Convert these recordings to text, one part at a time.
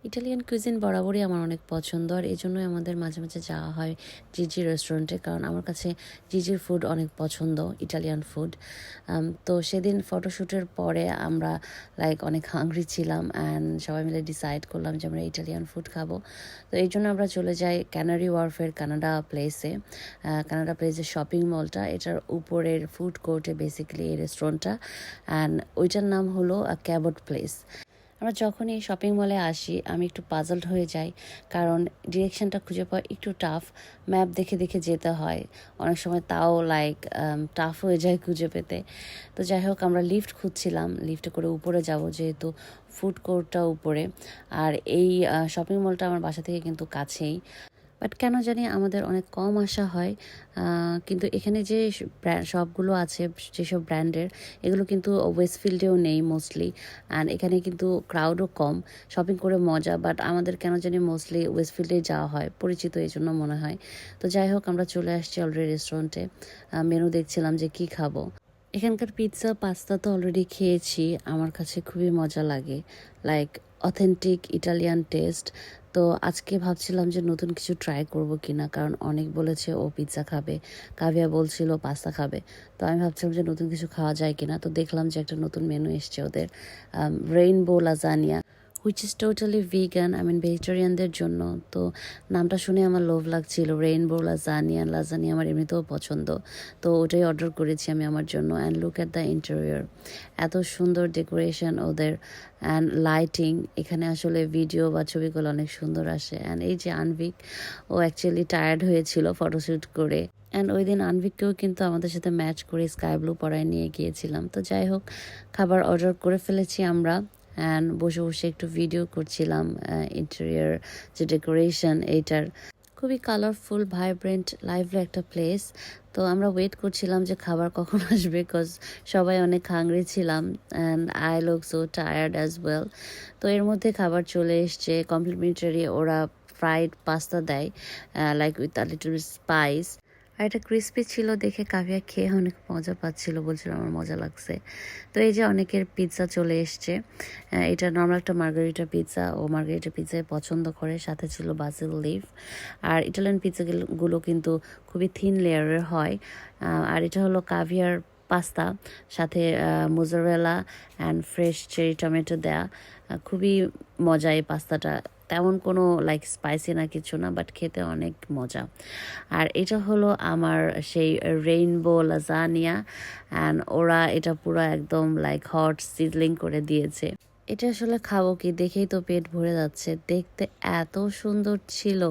Italian cuisine বরাবরই আমার অনেক পছন্দ, আর এই জন্যই আমাদের মাঝে মাঝে যাওয়া হয় জিজি রেস্টুরেন্টে, কারণ আমার কাছে জিজির ফুড অনেক পছন্দ, ইটালিয়ান ফুড। তো সেদিন ফটোশ্যুটের পরে আমরা অনেক হাংরি ছিলাম অ্যান্ড সবাই মিলে ডিসাইড করলাম যে আমরা ইটালিয়ান ফুড খাবো। তো এই জন্য আমরা চলে যাই ক্যানারি ওয়ার্ফের কানাডা প্লেসে। কানাডা প্লেসের শপিং মলটা, এটার উপরের ফুড কোর্টে বেসিক্যালি এই রেস্টুরেন্টটা, অ্যান্ড ওইটার নাম হলো ক্যাবট প্লেস। আমরা যখন এই শপিং মলে আসি আমি একটু পাজলড হয়ে যাই, কারণ ডিরেকশনটা খুঁজে পাওয়া একটু টাফ। ম্যাপ দেখে দেখে যেতে হয় অনেক সময়, তাও টাফ হয়ে যায় খুঁজে পেতে। তো যাই হোক, আমরা লিফট খুঁজছিলাম, লিফটে করে উপরে যাব, যেহেতু ফুড কোর্টটা উপরে। আর এই শপিং মলটা আমার বাসা থেকে কিন্তু কাছেই, বাট কেন জানি আমাদের অনেক কম আসা হয়। কিন্তু এখানে যে শপগুলো আছে, যেসব ব্র্যান্ডের, এগুলো কিন্তু ওয়েস্টফিল্ডেও নেই মোস্টলি, অ্যান্ড এখানে কিন্তু ক্রাউডও কম, শপিং করে মজা। বাট আমাদের কেন জানি মোস্টলি ওয়েস্টফিল্ডে যাওয়া হয়, পরিচিত এই জন্য মনে হয়। তো যাই হোক, আমরা চলে আসছি অলরেডি রেস্টুরেন্টে। মেনু দেখছিলাম যে কি খাবো। এখানকার পিৎজা পাস্তা তো অলরেডি খেয়েছি, আমার কাছে খুবই মজা লাগে, লাইক অথেন্টিক ইটালিয়ান টেস্ট। তো আজকে ভাবছিলাম যে নতুন কিছু ট্রাই করব কিনা, কারণ অনেক বলেছে ও পিৎজা খাবে, কাভিয়া বলছিল পাস্তা খাবে। তো আমি ভাবছিলাম যে নতুন কিছু খাওয়া যায় কিনা। তো দেখলাম যে একটা নতুন মেনু এসছে ওদের, rainbow lasagna, which is totally vegan, ভেজিটেরিয়ানদের জন্য। তো নামটা শুনে আমার লোভ লাগছিল, রেইনবো লাজানিয়া। লাজানিয়া আমার এমনিতেও পছন্দ, তো ওটাই অর্ডার করেছি আমি আমার জন্য। And look at the interior, এত সুন্দর ডেকোরেশন ওদের, অ্যান্ড লাইটিং। এখানে আসলে ভিডিও বা ছবিগুলো অনেক সুন্দর আসে। অ্যান্ড এই যে আনভিক, ও অ্যাকচুয়ালি টায়ার্ড হয়েছিল ফটোশ্যুট করে, অ্যান্ড ওই দিন আনভিককেও কিন্তু আমাদের সাথে ম্যাচ করে স্কাই ব্লু পরায় নিয়ে গিয়েছিলাম। তো যাই হোক, খাবার অর্ডার করে ফেলেছি আমরা, অ্যান্ড বসে বসে একটু ভিডিও করছিলাম ইন্টেরিয়র যে ডেকোরেশন এইটার। খুবই কালারফুল, ভাইব্রেন্ট, লাইভলি একটা প্লেস। তো আমরা ওয়েট করছিলাম যে খাবার কখন আসবে, বিকজ সবাই অনেক হাংরি ছিলাম, and I look so tired as well. তো এর মধ্যে খাবার চলে এসছে কমপ্লিমেন্টারি, ওরা ফ্রাইড পাস্তা দেয়, উইথ আ লিটল স্পাইস। আর এটা ক্রিস্পি ছিল দেখে কাভিয়া খেয়ে অনেক মজা পাচ্ছিল, বলছিল আমার মজা লাগছে। তো এই যে অনেকের পিৎজা চলে এসছে, এটা নর্মাল একটা মার্গারিটা পিৎজা, ও মার্গারিটা পিৎজায় পছন্দ করে, সাথে ছিল বাসিল লিফ। আর ইটালিয়ান পিৎজাগুলো কিন্তু খুবই থিন লেয়ারের হয়। আর এটা হলো কাভিয়ার পাস্তা, সাথে mozzarella and fresh cherry tomato দেয়া। খুবই মজা এই পাস্তাটা, তেমন কোনো স্পাইসি না, কিছু না, বাট খেতে অনেক মজা। আর এটা হলো আমার সেই রেইনবো লাজানিয়া, অ্যান্ড ওরা এটা পুরো একদম হট সিজলিং করে দিয়েছে। এটা আসলে খাবো কি, দেখেই তো পেট ভরে যাচ্ছে, দেখতে এত সুন্দর ছিল।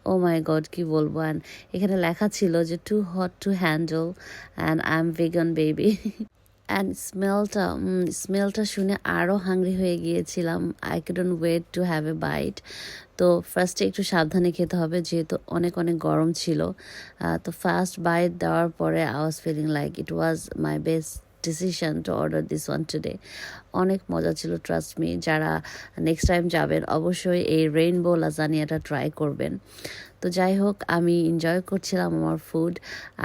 ও মাই গড, কি বলবো। অ্যান্ড এখানে লেখা ছিল যে too hot to handle and I am vegan baby. And স্মেলটা শুনে আরও হাংরি হয়ে গিয়েছিলাম। I couldn't wait to have a bite. তো ফার্স্টে একটু সাবধানে খেতে হবে, যেহেতু অনেক অনেক গরম ছিল। তো ফার্স্ট বাইট দেওয়ার পরে I was feeling like it was my best decision to order this one today. অনেক মজা ছিল, ট্রাস্ট মি। যারা নেক্সট টাইম যাবেন অবশ্যই এই রেইনবো লাজানিয়াটা ট্রাই করবেন। তো যাই হোক, আমি এনজয় করছিলাম আমার ফুড,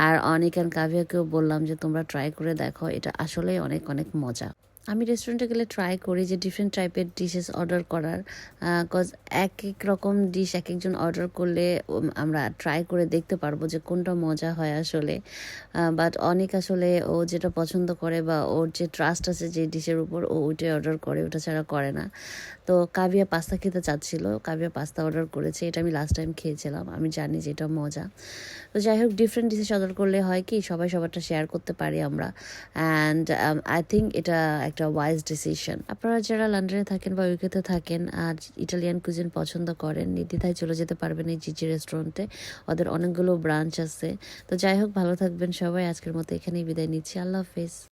আর অনেক অ্যান্ড কাভিয়াকেও বললাম যে তোমরা ট্রাই করে দেখো, এটা আসলেই অনেক অনেক মজা। আমি রেস্টুরেন্টে গেলে ট্রাই করি যে ডিফারেন্ট টাইপের ডিশেস অর্ডার করার, কজ এক এক রকম ডিশ এক একজন অর্ডার করলে আমরা ট্রাই করে দেখতে পারবো যে কোনটা মজা হয় আসলে। বাট অনেক আসলে ও যেটা পছন্দ করে বা ওর যে ট্রাস্ট আছে যে ডিশের উপর, ও ওইটাই অর্ডার করে, ওটা ছাড়া করে না। তো কাভিয়া পাস্তা খেতে চাচ্ছিল, কাভিয়া পাস্তা অর্ডার করেছে, এটা আমি লাস্ট টাইম খেয়েছিলাম, আমি জানি যে এটা মজা। তো যাই হোক, ডিফারেন্ট ডিশেস অর্ডার করলে হয় কি সবাই সবারটা শেয়ার করতে পারি আমরা, অ্যান্ড আই থিঙ্ক এটা একটা ওয়াইজ ডিসিশন। আপনারা যারা লন্ডনে থাকেন বা ইউকেতে থাকেন আর ইটালিয়ান কুজিন পছন্দ করেন, নির্দ্বিধায় চলে যেতে পারবেন এই জিজি রেস্টুরেন্টে, ওদের অনেকগুলো ব্রাঞ্চ আছে। তো যাই হোক, ভালো থাকবেন সবাই, আজকের মতো এখানেই বিদায় নিচ্ছি, আল্লাহ হাফিজ।